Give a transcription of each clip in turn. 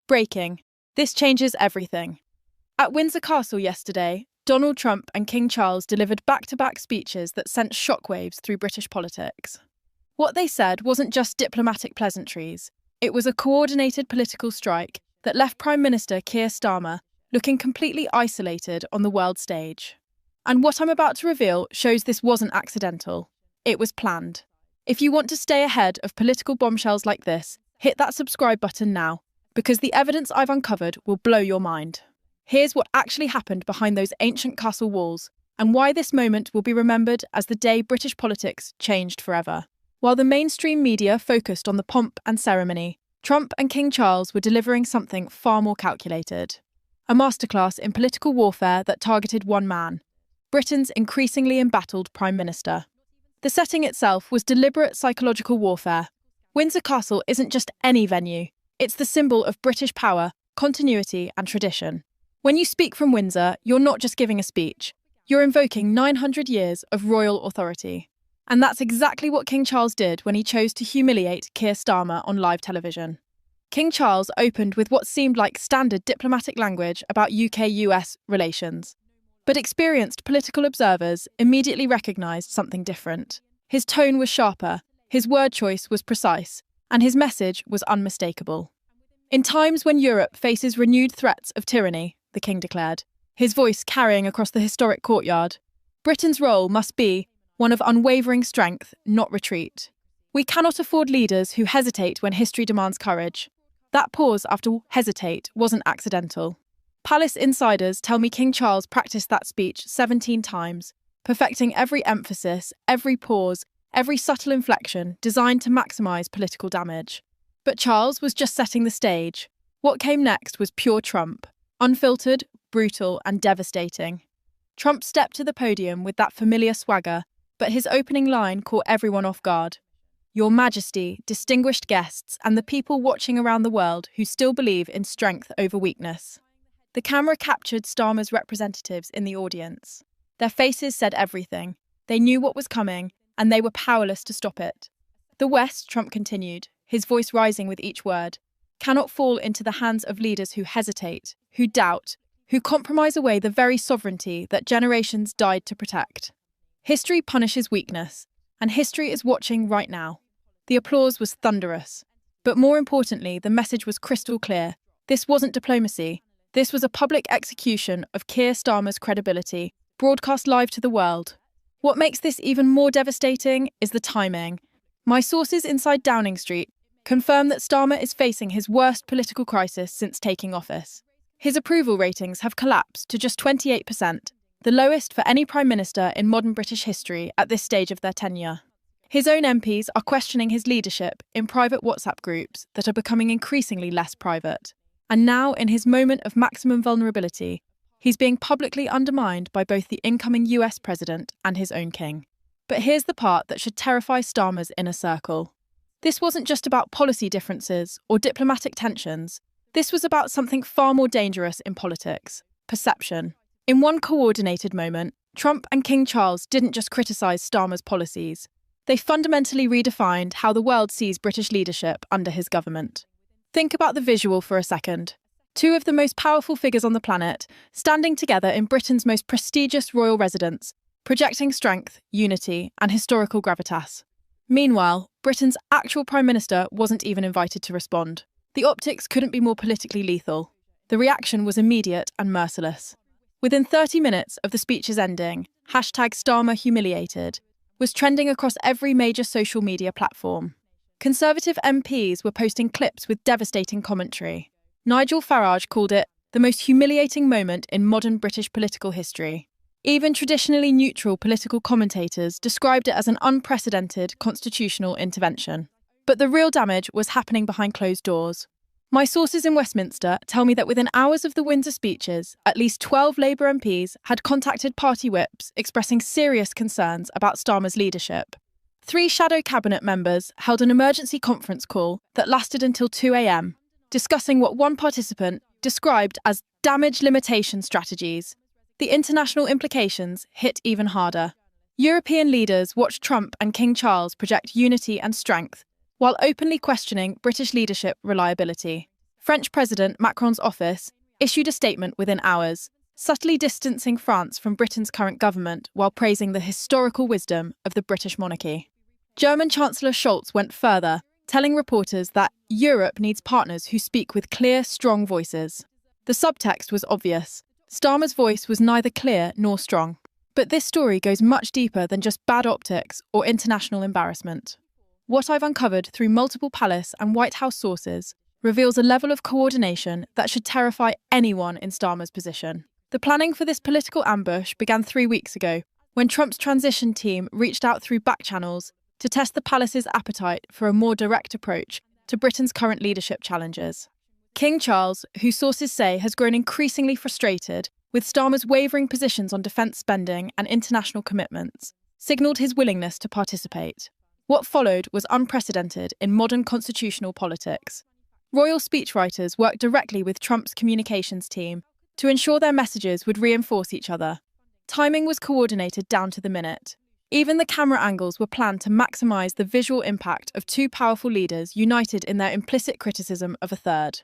Breaking. This changes everything. At Windsor Castle yesterday, Donald Trump and King Charles delivered back-to-back speeches that sent shockwaves through British politics. What they said wasn't just diplomatic pleasantries. It was a coordinated political strike that left Prime Minister Keir Starmer looking completely isolated on the world stage. And what I'm about to reveal shows this wasn't accidental. It was planned. If you want to stay ahead of political bombshells like this, hit that subscribe button now, because the evidence I've uncovered will blow your mind. Here's what actually happened behind those ancient castle walls, and why this moment will be remembered as the day British politics changed forever. While the mainstream media focused on the pomp and ceremony, Trump and King Charles were delivering something far more calculated. A masterclass in political warfare that targeted one man, Britain's increasingly embattled Prime Minister. The setting itself was deliberate psychological warfare. Windsor Castle isn't just any venue. It's the symbol of British power, continuity, and tradition. When you speak from Windsor, you're not just giving a speech. You're invoking 900 years of royal authority. And that's exactly what King Charles did when he chose to humiliate Keir Starmer on live television. King Charles opened with what seemed like standard diplomatic language about UK-US relations. But experienced political observers immediately recognised something different. His tone was sharper, his word choice was precise, and his message was unmistakable. In times when Europe faces renewed threats of tyranny, the King declared, his voice carrying across the historic courtyard, Britain's role must be one of unwavering strength, not retreat. We cannot afford leaders who hesitate when history demands courage. That pause after hesitate wasn't accidental. Palace insiders tell me King Charles practiced that speech 17 times, perfecting every emphasis, every pause, every subtle inflection designed to maximise political damage. But Charles was just setting the stage. What came next was pure Trump, unfiltered, brutal, and devastating. Trump stepped to the podium with that familiar swagger, but his opening line caught everyone off guard. Your Majesty, distinguished guests, and the people watching around the world who still believe in strength over weakness. The camera captured Starmer's representatives in the audience. Their faces said everything. They knew what was coming, and they were powerless to stop it. The West, Trump continued, his voice rising with each word, cannot fall into the hands of leaders who hesitate, who doubt, who compromise away the very sovereignty that generations died to protect. History punishes weakness, and history is watching right now. The applause was thunderous. But more importantly, the message was crystal clear. This wasn't diplomacy. This was a public execution of Keir Starmer's credibility, broadcast live to the world. What makes this even more devastating is the timing. My sources inside Downing Street confirm that Starmer is facing his worst political crisis since taking office. His approval ratings have collapsed to just 28%, the lowest for any Prime Minister in modern British history at this stage of their tenure. His own MPs are questioning his leadership in private WhatsApp groups that are becoming increasingly less private. And now, in his moment of maximum vulnerability, he's being publicly undermined by both the incoming US president and his own king. But here's the part that should terrify Starmer's inner circle. This wasn't just about policy differences or diplomatic tensions. This was about something far more dangerous in politics: perception. In one coordinated moment, Trump and King Charles didn't just criticise Starmer's policies. They fundamentally redefined how the world sees British leadership under his government. Think about the visual for a second. Two of the most powerful figures on the planet, standing together in Britain's most prestigious royal residence, projecting strength, unity, and historical gravitas. Meanwhile, Britain's actual Prime Minister wasn't even invited to respond. The optics couldn't be more politically lethal. The reaction was immediate and merciless. Within 30 minutes of the speech's ending, #Starmer HUMILIATED was trending across every major social media platform. Conservative MPs were posting clips with devastating commentary. Nigel Farage called it the most humiliating moment in modern British political history. Even traditionally neutral political commentators described it as an unprecedented constitutional intervention. But the real damage was happening behind closed doors. My sources in Westminster tell me that within hours of the Windsor speeches, at least 12 Labour MPs had contacted party whips expressing serious concerns about Starmer's leadership. 3 shadow cabinet members held an emergency conference call that lasted until 2 a.m, discussing what one participant described as damage limitation strategies. The international implications hit even harder. European leaders watched Trump and King Charles project unity and strength, while openly questioning British leadership reliability. French President Macron's office issued a statement within hours, subtly distancing France from Britain's current government while praising the historical wisdom of the British monarchy. German Chancellor Scholz went further, telling reporters that Europe needs partners who speak with clear, strong voices. The subtext was obvious. Starmer's voice was neither clear nor strong. But this story goes much deeper than just bad optics or international embarrassment. What I've uncovered through multiple palace and White House sources reveals a level of coordination that should terrify anyone in Starmer's position. The planning for this political ambush began 3 weeks ago, when Trump's transition team reached out through back channels to test the palace's appetite for a more direct approach to Britain's current leadership challenges. King Charles, who sources say has grown increasingly frustrated with Starmer's wavering positions on defence spending and international commitments, signalled his willingness to participate. What followed was unprecedented in modern constitutional politics. Royal speechwriters worked directly with Trump's communications team to ensure their messages would reinforce each other. Timing was coordinated down to the minute. Even the camera angles were planned to maximise the visual impact of two powerful leaders united in their implicit criticism of a third.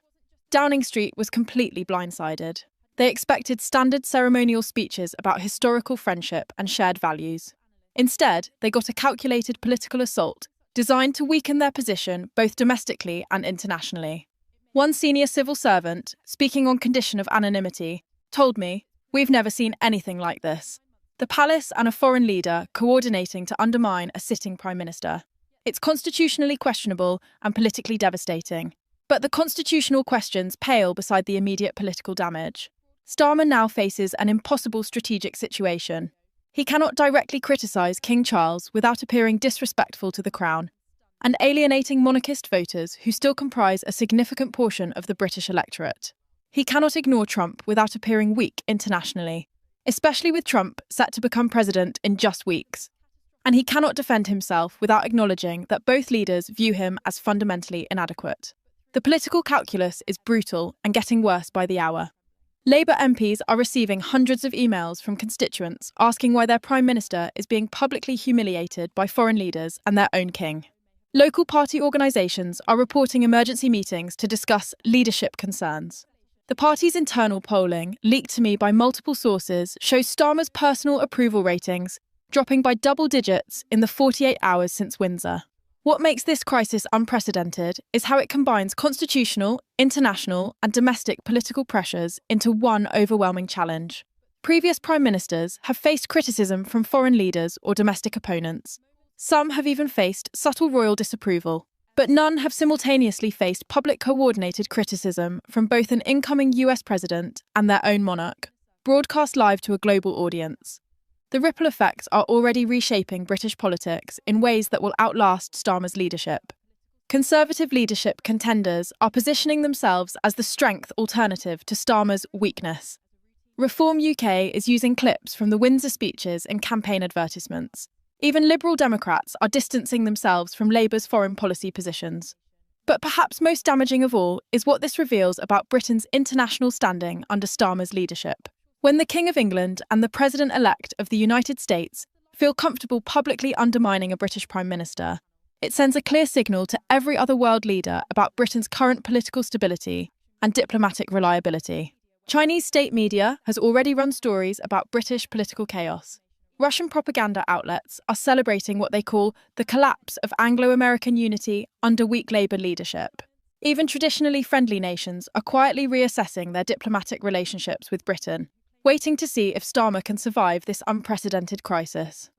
Downing Street was completely blindsided. They expected standard ceremonial speeches about historical friendship and shared values. Instead, they got a calculated political assault designed to weaken their position both domestically and internationally. One senior civil servant, speaking on condition of anonymity, told me, "We've never seen anything like this. The palace and a foreign leader coordinating to undermine a sitting prime minister. It's constitutionally questionable and politically devastating. But the constitutional questions pale beside the immediate political damage." Starmer now faces an impossible strategic situation. He cannot directly criticise King Charles without appearing disrespectful to the crown and alienating monarchist voters who still comprise a significant portion of the British electorate. He cannot ignore Trump without appearing weak internationally, especially with Trump set to become president in just weeks. And he cannot defend himself without acknowledging that both leaders view him as fundamentally inadequate. The political calculus is brutal and getting worse by the hour. Labour MPs are receiving hundreds of emails from constituents asking why their Prime Minister is being publicly humiliated by foreign leaders and their own king. Local party organisations are reporting emergency meetings to discuss leadership concerns. The party's internal polling, leaked to me by multiple sources, shows Starmer's personal approval ratings dropping by double digits in the 48 hours since Windsor. What makes this crisis unprecedented is how it combines constitutional, international, and domestic political pressures into one overwhelming challenge. Previous prime ministers have faced criticism from foreign leaders or domestic opponents. Some have even faced subtle royal disapproval, but none have simultaneously faced public coordinated criticism from both an incoming US president and their own monarch, broadcast live to a global audience. The ripple effects are already reshaping British politics in ways that will outlast Starmer's leadership. Conservative leadership contenders are positioning themselves as the strength alternative to Starmer's weakness. Reform UK is using clips from the Windsor speeches in campaign advertisements. Even Liberal Democrats are distancing themselves from Labour's foreign policy positions. But perhaps most damaging of all is what this reveals about Britain's international standing under Starmer's leadership. When the King of England and the President-elect of the United States feel comfortable publicly undermining a British Prime Minister, it sends a clear signal to every other world leader about Britain's current political stability and diplomatic reliability. Chinese state media has already run stories about British political chaos. Russian propaganda outlets are celebrating what they call the collapse of Anglo-American unity under weak Labour leadership. Even traditionally friendly nations are quietly reassessing their diplomatic relationships with Britain, waiting to see if Starmer can survive this unprecedented crisis.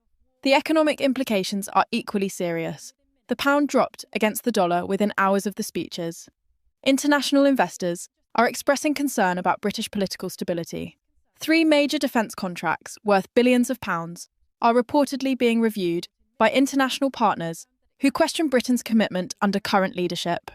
The economic implications are equally serious. The pound dropped against the dollar within hours of the speeches. International investors are expressing concern about British political stability. 3 major defence contracts, worth billions of pounds, are reportedly being reviewed by international partners who question Britain's commitment under current leadership.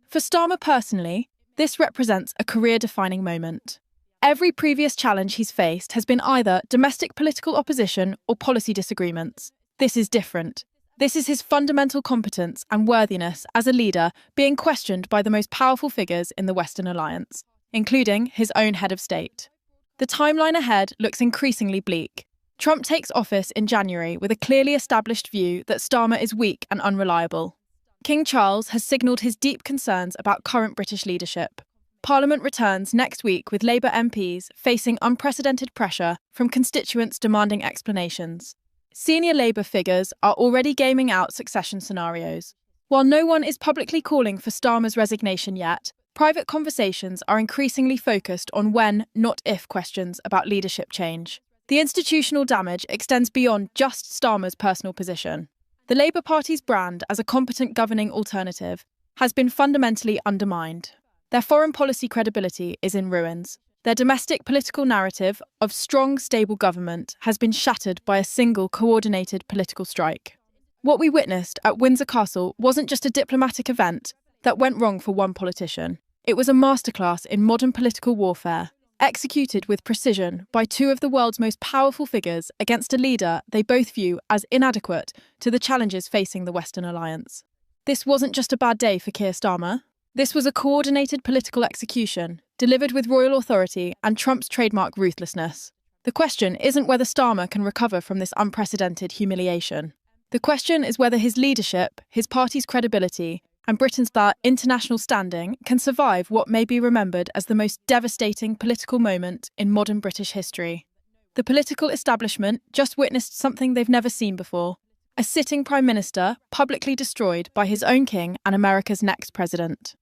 For Starmer personally, this represents a career-defining moment. Every previous challenge he's faced has been either domestic political opposition or policy disagreements. This is different. This is his fundamental competence and worthiness as a leader being questioned by the most powerful figures in the Western alliance, including his own head of state. The timeline ahead looks increasingly bleak. Trump takes office in January with a clearly established view that Starmer is weak and unreliable. King Charles has signalled his deep concerns about current British leadership. Parliament returns next week with Labour MPs facing unprecedented pressure from constituents demanding explanations. Senior Labour figures are already gaming out succession scenarios. While no one is publicly calling for Starmer's resignation yet, private conversations are increasingly focused on when, not if, questions about leadership change. The institutional damage extends beyond just Starmer's personal position. The Labour Party's brand as a competent governing alternative has been fundamentally undermined. Their foreign policy credibility is in ruins. Their domestic political narrative of strong, stable government has been shattered by a single coordinated political strike. What we witnessed at Windsor Castle wasn't just a diplomatic event that went wrong for one politician. It was a masterclass in modern political warfare, executed with precision by two of the world's most powerful figures against a leader they both view as inadequate to the challenges facing the Western alliance. This wasn't just a bad day for Keir Starmer. This was a coordinated political execution, delivered with royal authority and Trump's trademark ruthlessness. The question isn't whether Starmer can recover from this unprecedented humiliation. The question is whether his leadership, his party's credibility, and Britain's international standing can survive what may be remembered as the most devastating political moment in modern British history. The political establishment just witnessed something they've never seen before: a sitting Prime Minister publicly destroyed by his own king and America's next president.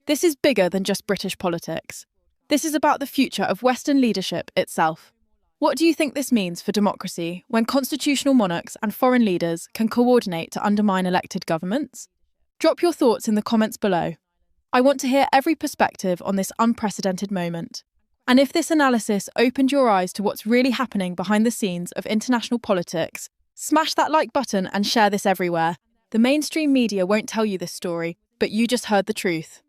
This is bigger than just British politics. This is about the future of Western leadership itself. What do you think this means for democracy when constitutional monarchs and foreign leaders can coordinate to undermine elected governments? Drop your thoughts in the comments below. I want to hear every perspective on this unprecedented moment. And if this analysis opened your eyes to what's really happening behind the scenes of international politics, smash that like button and share this everywhere. The mainstream media won't tell you this story, but you just heard the truth.